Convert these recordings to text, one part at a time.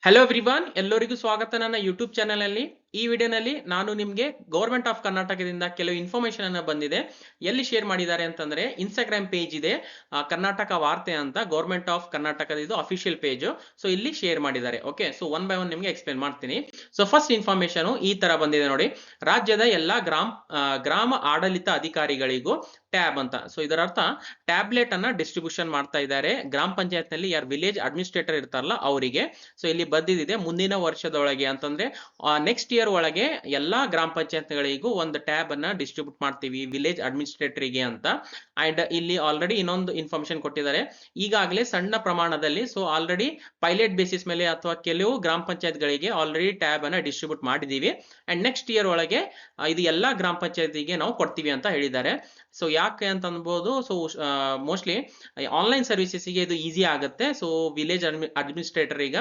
Hello everyone, ಎಲ್ಲರಿಗೂ ಸ್ವಾಗತ ನನ್ನ ಯೂಟ್ಯೂಬ್ ಚಾನೆಲ್ ಅಲ್ಲಿ. ಈ ವಿಡಿಯೋನಲ್ಲಿ ನಾನು ನಿಮಗೆ ಗವರ್ಮೆಂಟ್ ಆಫ್ ಕರ್ನಾಟಕದಿಂದ ಕೆಲವು ಇನ್ಫಾರ್ಮೇಶನ್ ಅನ್ನ ಬಂದಿದೆ. ಎಲ್ಲಿ ಶೇರ್ ಮಾಡಿದ್ದಾರೆ ಅಂತಂದ್ರೆ ಇನ್ಸ್ಟಾಗ್ರಾಮ್ ಪೇಜ್ ಇದೆ, ಕರ್ನಾಟಕ ವಾರ್ತೆ ಅಂತ, ಗವರ್ಮೆಂಟ್ ಆಫ್ ಕರ್ನಾಟಕದ ಇದು ಅಫಿಷಿಯಲ್ ಪೇಜ್. ಸೊ ಇಲ್ಲಿ ಶೇರ್ ಮಾಡಿದ್ದಾರೆ. Okay, so one by one ನಿಮಗೆ ಎಕ್ಸ್ಪ್ಲೇನ್ ಮಾಡ್ತೀನಿ. ಸೊ ಫಸ್ಟ್ ಇನ್ಫಾರ್ಮೇಶನ್ ಈ ತರ ಬಂದಿದೆ ನೋಡಿ. ರಾಜ್ಯದ ಎಲ್ಲಾ ಗ್ರಾಮ ಆಡಳಿತ ಅಧಿಕಾರಿಗಳಿಗೂ ಟ್ಯಾಬ್ ಅಂತ. ಸೊ ಇದರ ಅರ್ಥ ಟ್ಯಾಬ್ಲೆಟ್ ಅನ್ನ ಡಿಸ್ಟ್ರಿಬ್ಯೂಷನ್ ಮಾಡ್ತಾ ಇದ್ದಾರೆ ಗ್ರಾಮ ಪಂಚಾಯತ್ ನಲ್ಲಿ ಯಾರು ವಿಲೇಜ್ ಅಡ್ಮಿನಿಸ್ಟ್ರೇಟರ್ ಇರ್ತಾರಲ್ಲ ಅವರಿಗೆ. ಸೊ ಇಲ್ಲಿ ಬಂದಿದೆ ಮುಂದಿನ ವರ್ಷದೊಳಗೆ ಅಂತಂದ್ರೆ ನೆಕ್ಸ್ಟ್ ಇಯರ್ ಒಳಗೆ ಎಲ್ಲಾ ಗ್ರಾಮ ಪಂಚಾಯತ್ಗಳಿಗೂ ಒಂದು ಟ್ಯಾಬ್ ಅನ್ನ ಡಿಸ್ಟ್ರಿಬ್ಯೂಟ್ ಮಾಡ್ತೀವಿ ವಿಲೇಜ್ ಅಡ್ಮಿನಿಸ್ಟ್ರೇಟರ್ಗೆ ಅಂತ. ಅಂಡ್ ಇಲ್ಲಿ ಆಲ್ರೆಡಿ ಇನ್ನೊಂದು ಇನ್ಫಾರ್ಮೇಶನ್ ಕೊಟ್ಟಿದ್ದಾರೆ. ಈಗಾಗಲೇ ಸಣ್ಣ ಪ್ರಮಾಣದಲ್ಲಿ, ಸೊ ಆಲ್ರೆಡಿ ಪೈಲಟ್ ಬೇಸಿಸ್ ಮೇಲೆ ಅಥವಾ ಕೆಲವು ಗ್ರಾಮ ಪಂಚಾಯತ್ಗಳಿಗೆ ಆಲ್ರೆಡಿ ಟ್ಯಾಬ್ ಅನ್ನ ಡಿಸ್ಟ್ರಿಬ್ಯೂಟ್ ಮಾಡಿದೀವಿ. ಅಂಡ್ ನೆಕ್ಸ್ಟ್ ಇಯರ್ ಒಳಗೆ ಇದು ಎಲ್ಲಾ ಗ್ರಾಮ ಪಂಚಾಯತಿಗೆ ನಾವು ಕೊಡ್ತೀವಿ ಅಂತ ಹೇಳಿದ್ದಾರೆ. ಸೊ ಯಾಕೆ ಅಂತ ಅನ್ಬೋದು, ಸೊ ಮೋಸ್ಟ್ಲಿ ಆನ್ಲೈನ್ ಸರ್ವಿಸಸ್ಗೆ ಇದು ಈಸಿ ಆಗುತ್ತೆ. ಸೊ ವಿಲೇಜ್ ಅಡ್ಮಿನಿಸ್ಟ್ರೇಟರ್ ಈಗ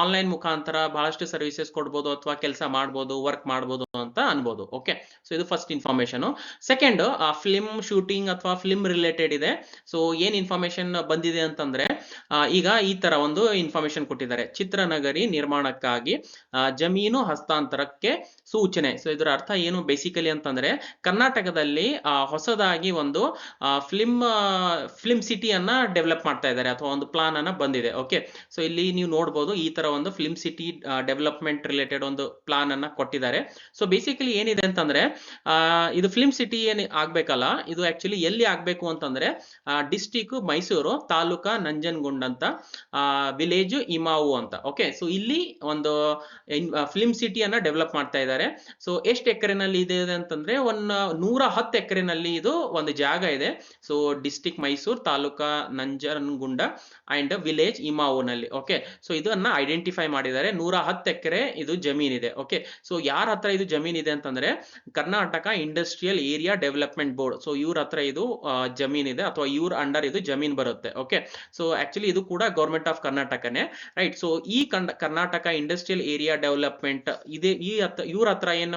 ಆನ್ಲೈನ್ ಮುಖಾಂತರ ಬಹಳಷ್ಟು ಸರ್ವಿಸಸ್ ಕೊಡ್ಬೋದು ಅಥವಾ ಕೆಲಸ ಮಾಡ್ಬೋದು, ವರ್ಕ್ ಮಾಡ್ಬೋದು ಅಂತ ಅನ್ಬೋದು. ಓಕೆ, ಸೊ ಇದು first information. Second, film shooting ಅಥವಾ ಫಿಲ್ಮ್ ರಿಲೇಟೆಡ್ ಇದೆ. ಸೊ ಏನ್ ಇನ್ಫಾರ್ಮೇಶನ್ ಬಂದಿದೆ ಅಂತಂದ್ರೆ ಈಗ ಈ ತರ ಒಂದು ಇನ್ಫಾರ್ಮೇಶನ್ ಕೊಟ್ಟಿದ್ದಾರೆ. ಚಿತ್ರನಗರಿ ನಿರ್ಮಾಣಕ್ಕಾಗಿ ಜಮೀನು ಹಸ್ತಾಂತರಕ್ಕೆ ಸೂಚನೆ. ಸೊ ಇದರ ಅರ್ಥ ಏನು ಬೇಸಿಕಲಿ ಅಂತಂದ್ರೆ ಕರ್ನಾಟಕದಲ್ಲಿ ಹೊಸದಾಗಿ ಒಂದು ಫಿಲ್ಮ್ ಸಿಟಿಯನ್ನ ಡೆವಲಪ್ ಮಾಡ್ತಾ ಇದ್ದಾರೆ ಅಥವಾ ಒಂದು ಪ್ಲಾನ್ ಅನ್ನ ಬಂದಿದೆ. ಓಕೆ, ಸೊ ಇಲ್ಲಿ ನೀವು ನೋಡಬಹುದು ಈ ತರ ಒಂದು ಫಿಲ್ಮ್ ಸಿಟಿ ಡೆವಲಪ್ಮೆಂಟ್ ರಿಲೇಟೆಡ್ ಒಂದು ಪ್ಲಾನ್ ಅನ್ನ ಕೊಟ್ಟಿದ್ದಾರೆ. ಸೊ ಬೇಸಿಕಲಿ ಏನಿದೆ ಅಂತಂದ್ರೆ ಇದು ಫಿಲ್ಮ್ ಸಿಟಿ ಏನ್ ಆಗ್ಬೇಕಲ್ಲ, ಇದು ಆಕ್ಚುಲಿ ಎಲ್ಲಿ ಆಗ್ಬೇಕು ಅಂತಂದ್ರೆ ಡಿಸ್ಟಿಕ್ ಮೈಸೂರು, ತಾಲೂಕಾ ನಂಜನಗೂಡು ಅಂತ, ವಿಲೇಜ್ ಇಮಾವು ಅಂತ. ಓಕೆ, ಸೊ ಇಲ್ಲಿ ಒಂದು ಫಿಲ್ಮ್ ಸಿಟಿಯನ್ನ ಡೆವಲಪ್ ಮಾಡ್ತಾ ಇದ್ದಾರೆ. ಸೊ ಎಷ್ಟು ಎಕರೆನಲ್ಲಿ ಇದೆ ಅಂತಂದ್ರೆ 110 ಎಕರೆನಲ್ಲಿ ಇದು ಒಂದು ಜಾಗ ಇದೆ. So district Mysuru, taluka Nanjangud and village ಇಮಾವುನಲ್ಲಿ. ಓಕೆ, ಸೊ ಇದನ್ನ ಐಡೆಂಟಿಫೈ ಮಾಡಿದ್ದಾರೆ. 110 ಎಕರೆ ಇದು ಜಮೀನ್ ಇದೆ. ಓಕೆ, ಸೊ ಯಾರ ಹತ್ರ ಇದು ಜಮೀನ್ ಇದೆ ಅಂತಂದ್ರೆ Karnataka industrial area development board. So ಇವ್ರ ಹತ್ರ ಇದು ಜಮೀನ್ ಇದೆ ಅಥವಾ ಇವ್ರ ಅಂಡರ್ ಇದು ಜಮೀನ್ ಬರುತ್ತೆ. ಓಕೆ, ಸೊ ಆಕ್ಚುಲಿ ಇದು ಕೂಡ ಗವರ್ಮೆಂಟ್ ಆಫ್ ಕರ್ನಾಟಕನೇ, ರೈಟ್. ಸೊ ಈ ಕರ್ನಾಟಕ ಇಂಡಸ್ಟ್ರಿಯಲ್ ಏರಿಯಾ ಡೆವಲಪ್ಮೆಂಟ್ ಇದೆ, ಇವ್ರ ಹತ್ರ ಏನ್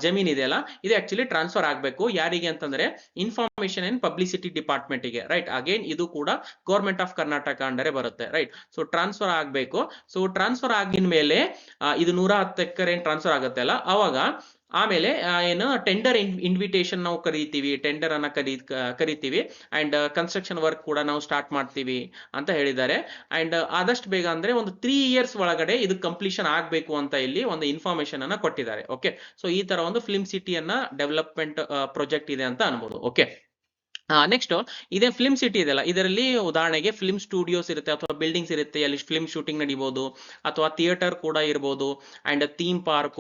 ಜಮೀನ್ ಇದೆಯಲ್ಲ, ಇದು ಆಕ್ಚುಲಿ ಟ್ರಾನ್ಸ್ಫರ್ ಆಗ್ಬೇಕು. ಯಾರಿಗೆ ಅಂತಂದ್ರೆ ಇನ್ಫಾರ್ಮೇಶನ್ ಅಂಡ್ ಪಬ್ಲಿಸಿಟಿ ಡಿಪಾರ್ಟ್ಮೆಂಟ್ ಗೆ, ರೈಟ್. ಅಗೇನ್ ಇದು ಕೂಡ ಗವರ್ಮೆಂಟ್ ಆಫ್ ಕರ್ನಾಟಕ ಅಂಡರೇ ಬರುತ್ತೆ, ರೈಟ್. ಸೊ ಟ್ರಾನ್ಸ್ಫರ್ ಆಗ್ಬೇಕು. ಸೊ ಟ್ರಾನ್ಸ್ಫರ್ ಆಗಿನ ಮೇಲೆ ಇದು 110 ಎಕರೆ ಟ್ರಾನ್ಸ್ಫರ್ ಆಗುತ್ತೆ ಅಲ್ಲ, ಅವಾಗ ಆಮೇಲೆ ಏನು ಟೆಂಡರ್ ಇನ್ವಿಟೇಷನ್ ನಾವು ಕರೀತೀವಿ, ಟೆಂಡರ್ ಅನ್ನ ಕರಿತೀವಿ ಅಂಡ್ ಕನ್ಸ್ಟ್ರಕ್ಷನ್ ವರ್ಕ್ ಕೂಡ ನಾವು ಸ್ಟಾರ್ಟ್ ಮಾಡ್ತೀವಿ ಅಂತ ಹೇಳಿದ್ದಾರೆ. ಅಂಡ್ ಆದಷ್ಟು ಬೇಗ ಅಂದ್ರೆ ಒಂದು 3 ಇಯರ್ಸ್ ಒಳಗಡೆ ಇದು ಕಂಪ್ಲೀಷನ್ ಆಗ್ಬೇಕು ಅಂತ ಇಲ್ಲಿ ಒಂದು ಇನ್ಫಾರ್ಮೇಶನ್ ಅನ್ನ ಕೊಟ್ಟಿದ್ದಾರೆ. ಓಕೆ, ಸೊ ಈ ತರ ಒಂದು ಫಿಲ್ಮ್ ಸಿಟಿಯನ್ನ ಡೆವಲಪ್ಮೆಂಟ್ ಪ್ರಾಜೆಕ್ಟ್ ಇದೆ ಅಂತ ಅನ್ಬೋದು. ಓಕೆ, ನೆಕ್ಸ್ಟ್ ಇದೇ ಫಿಲ್ಮ್ ಸಿಟಿ ಇದೆಲ್ಲ, ಇದರಲ್ಲಿ ಉದಾಹರಣೆಗೆ ಫಿಲ್ಮ್ ಸ್ಟುಡಿಯೋಸ್ ಇರುತ್ತೆ ಅಥವಾ ಬಿಲ್ಡಿಂಗ್ಸ್ ಇರುತ್ತೆ, ಅಲ್ಲಿ ಫಿಲ್ಮ್ ಶೂಟಿಂಗ್ ನಡಿಬಹುದು ಅಥವಾ ಥಿಯೇಟರ್ ಕೂಡ ಇರಬಹುದು and theme park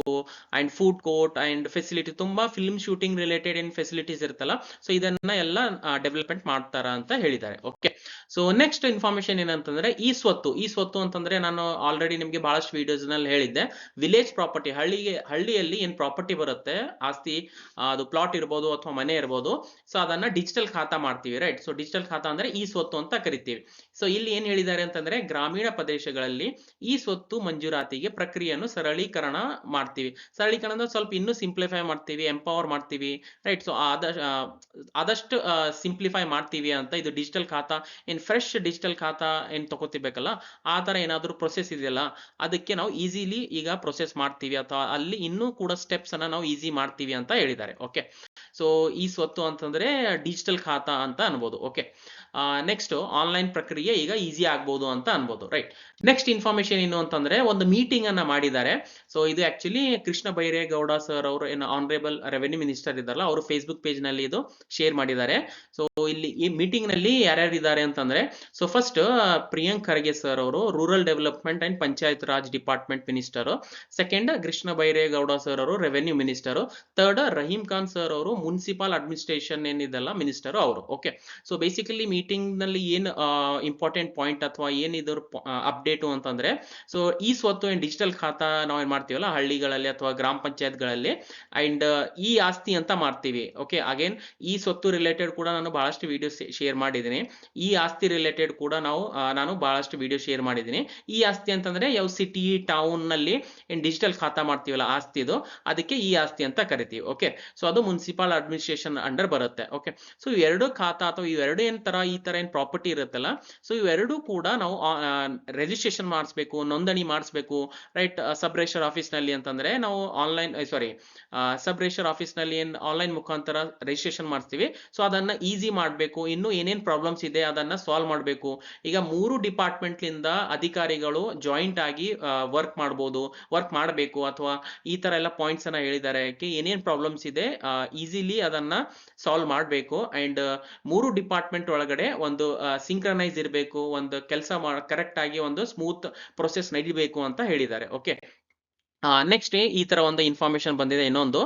and food court and facility, ತುಂಬಾ ಫಿಲ್ಮ್ ಶೂಟಿಂಗ್ ರಿಲೇಟೆಡ್ ಏನ್ ಫೆಸಿಲಿಟೀಸ್ ಇರುತ್ತಲ್ಲ, ಸೊ ಇದನ್ನ ಎಲ್ಲ ಡೆವಲಪ್ಮೆಂಟ್ ಮಾಡ್ತಾರ ಅಂತ ಹೇಳಿದ್ದಾರೆ. ಓಕೆ, ಸೊ ನೆಕ್ಸ್ಟ್ ಇನ್ಫಾರ್ಮೇಶನ್ ಏನಂತಂದ್ರೆ ಈ ಸ್ವತ್ತು ಅಂತಂದ್ರೆ ನಾನು ಆಲ್ರೆಡಿ ನಿಮ್ಗೆ ಬಹಳಷ್ಟು ವಿಡಿಯೋಸ್ ನಲ್ಲಿ ಹೇಳಿದ್ದೆ. ವಿಲೇಜ್ ಪ್ರಾಪರ್ಟಿ, ಹಳ್ಳಿಯಲ್ಲಿ ಏನ್ ಪ್ರಾಪರ್ಟಿ ಬರುತ್ತೆ, ಆಸ್ತಿ, ಅದು ಪ್ಲಾಟ್ ಇರ್ಬೋದು ಅಥವಾ ಮನೆ ಇರ್ಬೋದು, ಸೊ ಅದನ್ನ ಡಿಜಿಟಲ್ ಖಾತಾ ಮಾಡ್ತೀವಿ, ರೈಟ್. ಸೊ ಡಿಜಿಟಲ್ ಖಾತಾ ಅಂದ್ರೆ ಈ ಸ್ವತ್ತು ಅಂತ ಕರಿತೀವಿ. ಸೊ ಇಲ್ಲಿ ಏನ್ ಹೇಳಿದ್ದಾರೆ ಅಂತಂದ್ರೆ ಗ್ರಾಮೀಣ ಪ್ರದೇಶಗಳಲ್ಲಿ ಈ ಸ್ವತ್ತು ಮಂಜೂರಾತಿಗೆ ಪ್ರಕ್ರಿಯೆಯನ್ನು ಸರಳೀಕರಣ ಮಾಡ್ತೀವಿ. ಸರಳೀಕರಣ ಅಂದ್ರೆ ಸ್ವಲ್ಪ ಇನ್ನೂ ಸಿಂಪ್ಲಿಫೈ ಮಾಡ್ತೀವಿ, ಎಂಪವರ್ ಮಾಡ್ತೀವಿ, ರೈಟ್. ಸೊ ಆದಷ್ಟು ಸಿಂಪ್ಲಿಫೈ ಮಾಡ್ತೀವಿ ಅಂತ. ಇದು ಡಿಜಿಟಲ್ ಖಾತಾ ಏನ್ ಫ್ರೆಶ್ ಡಿಜಿಟಲ್ ಖಾತಾ ಏನ್ ತಗೋತಿರ್ಬೇಕಲ್ಲ, ಆ ತರ ಏನಾದ್ರು ಪ್ರೊಸೆಸ್ ಇದೆಯಲ್ಲ, ಅದಕ್ಕೆ ನಾವು ಈಸಿಲಿ ಈಗ ಪ್ರೊಸೆಸ್ ಮಾಡ್ತೀವಿ ಅಥವಾ ಅಲ್ಲಿ ಇನ್ನೂ ಕೂಡ ಸ್ಟೆಪ್ಸ್ ಅನ್ನ ನಾವು ಈಸಿ ಮಾಡ್ತೀವಿ ಅಂತ ಹೇಳಿದ್ದಾರೆ. ಓಕೆ, ಸೊ ಈ ಸ್ವತ್ತು ಅಂತಂದ್ರೆ ಡಿಜಿಟಲ್ ಖಾತಾ ಅಂತ ಅನ್ಬೋದು. ಓಕೆ, ನೆಕ್ಸ್ಟ್ ಆನ್ಲೈನ್ ಪ್ರಕ್ರಿಯೆ ಈಗ ಈಸಿ ಆಗ್ಬೋದು ಅಂತ ಅನ್ಬೋದು, ರೈಟ್. ನೆಕ್ಸ್ಟ್ ಇನ್ಫಾರ್ಮೇಶನ್ ಏನು ಅಂತಂದ್ರೆ ಒಂದು ಮೀಟಿಂಗ್ ಅನ್ನ ಮಾಡಿದ್ದಾರೆ. ಸೊ ಇದು ಆಕ್ಚುಲಿ ಕೃಷ್ಣ ಬೈರೇಗೌಡ ಸರ್ ಅವರು ಏನು ಆನರೇಬಲ್ ರೆವೆನ್ಯೂ ಮಿನಿಸ್ಟರ್ ಇದ್ದಾರಲ್ಲ, ಅವರು ಫೇಸ್ಬುಕ್ ಪೇಜ್ ನಲ್ಲಿ ಇದು ಶೇರ್ ಮಾಡಿದ್ದಾರೆ. ಸೊ ಇಲ್ಲಿ ಈ ಮೀಟಿಂಗ್ ನಲ್ಲಿ ಯಾರ್ಯಾರು ಇದ್ದಾರೆ ಅಂತಂದ್ರೆ, so first Priyank Kharge sir ಅವರು rural development and panchayat raj department minister. Second Krishna Byre Gowda sir ಅವರು revenue minister. Third Rahim Khan sir ಅವರು ಮುನ್ಸಿಪಲ್ ಅಡ್ಮಿನಿಸ್ಟ್ರೇಷನ್ ಏನಿದೆಲ್ಲ ಮಿನಿಸ್ಟರ್ ಅವರು. ಓಕೆ, ಸೊ ಬೇಸಿಕಲಿ ಮೀಟಿಂಗ್ ನಲ್ಲಿ ಏನ್ ಇಂಪಾರ್ಟೆಂಟ್ ಪಾಯಿಂಟ್ ಅಥವಾ ಏನಿದ್ರ ಅಪ್ಡೇಟ್ ಅಂತಂದ್ರೆ, ಸೊ ಈ ಸ್ವತ್ತು ಏನ್ ಡಿಜಿಟಲ್ ಖಾತಾ ನಾವು ಏನ್ ಮಾಡ್ತೀವಲ್ಲ ಹಳ್ಳಿಗಳಲ್ಲಿ ಅಥವಾ ಗ್ರಾಮ ಪಂಚಾಯತ್ಗಳಲ್ಲಿ, ಅಂಡ್ ಈ ಆಸ್ತಿ ಅಂತ ಮಾಡ್ತೀವಿ. ಓಕೆ, ಅಗೇನ್ ಈ ಸ್ವತ್ತು ರಿಲೇಟೆಡ್ ಕೂಡ ನಾನು ಬಹಳಷ್ಟು ವಿಡಿಯೋ ಶೇರ್ ಮಾಡಿದ್ದೀನಿ. ಈ ಆಸ್ತಿ ರಿಲೇಟೆಡ್ ಕೂಡ ನಾನು ಬಹಳಷ್ಟು ವಿಡಿಯೋ ಶೇರ್ ಮಾಡಿದ್ದೀನಿ. ಈ ಆಸ್ತಿ ಅಂತಂದ್ರೆ ಯಾವ ಸಿಟಿ ಟೌನ್ ನಲ್ಲಿ ಏನ್ ಡಿಜಿಟಲ್ ಖಾತಾ ಮಾಡ್ತೀವಲ್ಲ ಆಸ್ತಿದು, ಅದಕ್ಕೆ ಈ ಆಸ್ತಿ ಅಂತ ಕರಿತೀವಿ. ಓಕೆ, ಸೊ ಅದು ಮುನ್ಸಿಪಲ್ ಅಡ್ಮಿನಿಸ್ಟ್ರೇಷನ್ ಅಂಡರ್ ಬರುತ್ತೆ. ಓಕೆ, ಸೊ ಇವೆರಡು ಖಾತಾ ಅಥವಾ ಇವೆರಡು ಏನ್ ತರ ಈ ತರ ಏನ್ ಪ್ರಾಪರ್ಟಿ ಇರುತ್ತಲ್ಲ, ಸೊ ಇವೆರಡೂ ಕೂಡ ನಾವು ರಿಜಿಸ್ಟ್ರೇಷನ್ ಮಾಡಿಸ್ಬೇಕು, ನೋಂದಣಿ ಮಾಡಿಸ್ಬೇಕು, ರೈಟ್. ಸಬ್ ರಿಜಿಸ್ಟರ್ ಆಫೀಸ್ ನಲ್ಲಿ ಅಂತಂದ್ರೆ ನಾವು ಆನ್ಲೈನ್ ಸಬ್ ರಿಜಿಸ್ಟರ್ ಆಫೀಸ್ ನಲ್ಲಿ ಏನ್ ಆನ್ಲೈನ್ ಮುಖಾಂತರ ರಿಜಿಸ್ಟ್ರೇಷನ್ ಮಾಡಿಸ್ತೀವಿ, ಸೊ ಅದನ್ನ ಈಸಿ ಮಾಡಬೇಕು. ಇನ್ನು ಏನೇನ್ ಪ್ರಾಬ್ಲಮ್ಸ್ ಇದೆ ಅದನ್ನ ಸಾಲ್ವ್ ಮಾಡಬೇಕು. ಈಗ 3 ಡಿಪಾರ್ಟ್ಮೆಂಟ್ ಲಿಂದ ಅಧಿಕಾರಿಗಳು ಜಾಯಿಂಟ್ ಆಗಿ ವರ್ಕ್ ಮಾಡಬೇಕು, ಅಥವಾ ಈ ತರ ಎಲ್ಲ ಪಾಯಿಂಟ್ಸ್ ಅನ್ನ ಹೇಳಿದ್ದಾರೆ. ಏನೇನ್ ಪ್ರಾಬ್ಲಮ್ಸ್ ಇದೆ ಈಸಿಲಿ ಅದನ್ನ ಸಾಲ್ವ್ ಮಾಡಬೇಕು. ಅಂಡ್ 3 ಡಿಪಾರ್ಟ್ಮೆಂಟ್ ಒಳಗಡೆ ಒಂದು ಸಿಂಕ್ರನೈಸ್ ಇರಬೇಕು, ಒಂದು ಕೆಲಸ ಕರೆಕ್ಟ್ ಆಗಿ ಒಂದು ಸ್ಮೂತ್ ಪ್ರೊಸೆಸ್ ನಡಿಬೇಕು ಅಂತ ಹೇಳಿದ್ದಾರೆ. ಓಕೆ, ನೆಕ್ಸ್ಟ್ ಈ ತರ ಒಂದು ಇನ್ಫಾರ್ಮೇಶನ್ ಬಂದಿದೆ. ಇನ್ನೊಂದು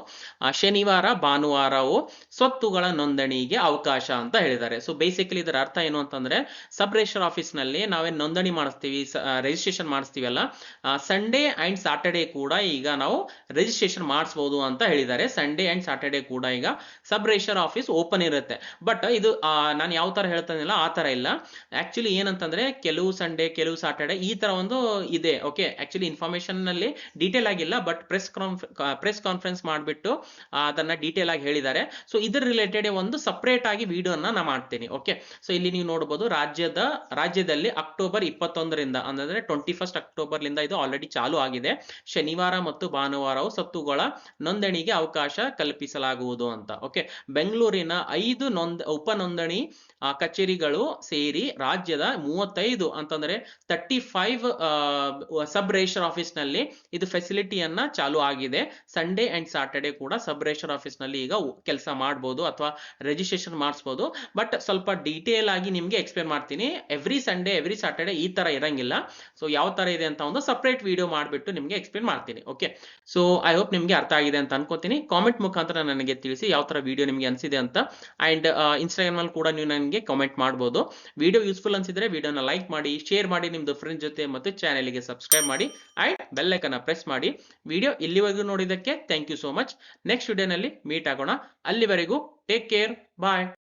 ಶನಿವಾರ ಭಾನುವಾರವು ಸ್ವತ್ತುಗಳ ನೋಂದಣಿಗೆ ಅವಕಾಶ ಅಂತ ಹೇಳಿದ್ದಾರೆ. ಸೊ ಬೇಸಿಕಲಿ ಇದರ ಅರ್ಥ ಏನು ಅಂತಂದ್ರೆ, ಸಬ್ ರಿಜಿಸ್ಟರ್ ಆಫೀಸ್ ನಲ್ಲಿ ನಾವೇನ್ ನೋಂದಣಿ ಮಾಡಿಸ್ತೀವಿ, ರಿಜಿಸ್ಟ್ರೇಷನ್ ಮಾಡಿಸ್ತೀವಲ್ಲ, ಸಂಡೇ ಅಂಡ್ ಸಾಟರ್ಡೆ ಕೂಡ ಈಗ ನಾವು ರಿಜಿಸ್ಟ್ರೇಷನ್ ಮಾಡಿಸಬಹುದು ಅಂತ ಹೇಳಿದ್ದಾರೆ. ಸಂಡೇ ಅಂಡ್ ಸಾಟರ್ಡೆ ಕೂಡ ಈಗ ಸಬ್ ರಿಜಿಸ್ಟರ್ ಆಫೀಸ್ ಓಪನ್ ಇರುತ್ತೆ. ಬಟ್ ಇದು ನಾನು ಯಾವ ತರ ಹೇಳ್ತಾನಿಲ್ಲ ಆ ತರ ಇಲ್ಲ. ಆಕ್ಚುಲಿ ಏನಂತಂದ್ರೆ ಕೆಲವು ಸಂಡೇ ಕೆಲವು ಸಾಟರ್ಡೆ ಈ ತರ ಒಂದು ಇದೆ. ಓಕೆ, ಆಕ್ಚುಲಿ ಇನ್ಫಾರ್ಮೇಶನ್ ನಲ್ಲಿ ಡೀಟೇಲ್ ಆಗಿಲ್ಲ, ಬಟ್ ಪ್ರೆಸ್ ಕಾನ್ಫರೆನ್ಸ್ ಮಾಡಿಬಿಟ್ಟು ಅದನ್ನ ಡೀಟೇಲ್ ಆಗಿ ಹೇಳಿದ್ದಾರೆ. ಸೊ ಇದ್ರ ರಿಲೇಟೆಡ್ ಒಂದು ಸಪರೇಟ್ ಆಗಿ ವಿಡಿಯೋನ ನಾ ಮಾಡ್ತೀನಿ. ಓಕೆ, ಸೊ ಇಲ್ಲಿ ನೀವು ನೋಡಬಹುದು ರಾಜ್ಯದಲ್ಲಿ ಅಕ್ಟೋಬರ್ 21ರಿಂದ ಅಂದ್ರೆ 21 ಅಕ್ಟೋಬರ್ ಲಿಂದ ಇದು ಆಲ್ರೆಡಿ ಚಾಲು ಆಗಿದೆ. ಶನಿವಾರ ಮತ್ತು ಭಾನುವಾರವು ಸ್ವತ್ತುಗಳ ನೋಂದಣಿಗೆ ಅವಕಾಶ ಕಲ್ಪಿಸಲಾಗುವುದು ಅಂತ. ಓಕೆ, ಬೆಂಗಳೂರಿನ 5 ಉಪ ನೋಂದಣಿ ಕಚೇರಿಗಳು ಸೇರಿ ರಾಜ್ಯದ 35 ಅಂತಂದ್ರೆ 35 ಸಬ್ ರಿಜಿಸ್ಟರ್ ಆಫೀಸ್ ನಲ್ಲಿ ಇದು ಫೆಸಿಲಿಟಿಯನ್ನ ಚಾಲು ಆಗಿದೆ. ಸಂಡೇ ಅಂಡ್ ಸಾಟರ್ಡೆ ಕೂಡ ಸಬ್ ರಿಜಿಸ್ಟರ್ ಆಫೀಸ್ ನಲ್ಲಿ ಈಗ ಕೆಲಸ ಮಾಡಬಹುದು ಅಥವಾ ರಿಜಿಸ್ಟ್ರೇಷನ್ ಮಾಡಿಸಬಹುದು. ಬಟ್ ಸ್ವಲ್ಪ ಡೀಟೇಲ್ ಆಗಿ ನಿಮ್ಗೆ ಎಕ್ಸ್ಪ್ಲೇನ್ ಮಾಡ್ತೀನಿ. ಎವ್ರಿ ಸಂಡೇ ಎವ್ರಿ ಸಾಟರ್ಡೆ ಈ ತರ ಇರಂಗಿಲ್ಲ. ಸೊ ಯಾವ ತರ ಇದೆ ಅಂತ ಒಂದು ಸಪರೇಟ್ ವಿಡಿಯೋ ಮಾಡಿಬಿಟ್ಟು ನಿಮ್ಗೆ ಎಕ್ಸ್ಪ್ಲೇನ್ ಮಾಡ್ತೀನಿ. ಓಕೆ, ಸೊ ಐ ಹೋಪ್ ನಿಮ್ಗೆ ಅರ್ಥ ಆಗಿದೆ ಅಂತ ಅನ್ಕೋತೀನಿ. ಕಾಮೆಂಟ್ ಮುಖಾಂತರ ನನಗೆ ತಿಳಿಸಿ ಯಾವ ತರ ವಿಡಿಯೋ ನಿಮ್ಗೆ ಅನ್ಸಿದೆ ಅಂತ. ಅಂಡ್ ಇನ್ಸ್ಟಾಗ್ರಾಮ್ ಅಲ್ಲಿ ಕೂಡ ನೀವು ನನಗೆ ಕಾಮೆಂಟ್ ಮಾಡಬಹುದು. ವಿಡಿಯೋ ಯೂಸ್ಫುಲ್ ಅನ್ಸಿದ್ರೆ ವಿಡಿಯೋನ ಲೈಕ್ ಮಾಡಿ, ಶೇರ್ ಮಾಡಿ ನಿಮ್ದು ಫ್ರೆಂಡ್ ಜೊತೆ, ಮತ್ತು ಚಾನೆಲ್ಗೆ ಸಬ್ಸ್ಕ್ರೈಬ್ ಮಾಡಿ ಅಂಡ್ ಬೆಲ್ ಐಕಾನ್ ಪ್ರೆಸ್ ಮಾಡಿ. ವಿಡಿಯೋ ಇಲ್ಲಿವರೆಗೂ ನೋಡಿದ್ದಕ್ಕೆ thank you so much. Next ವಿಡಿಯೋನಲ್ಲಿ ಮೀಟ್ ಆಗೋಣ. ಅಲ್ಲಿವರೆಗೂ ಟೇಕ್ ಕೇರ್, ಬಾಯ್.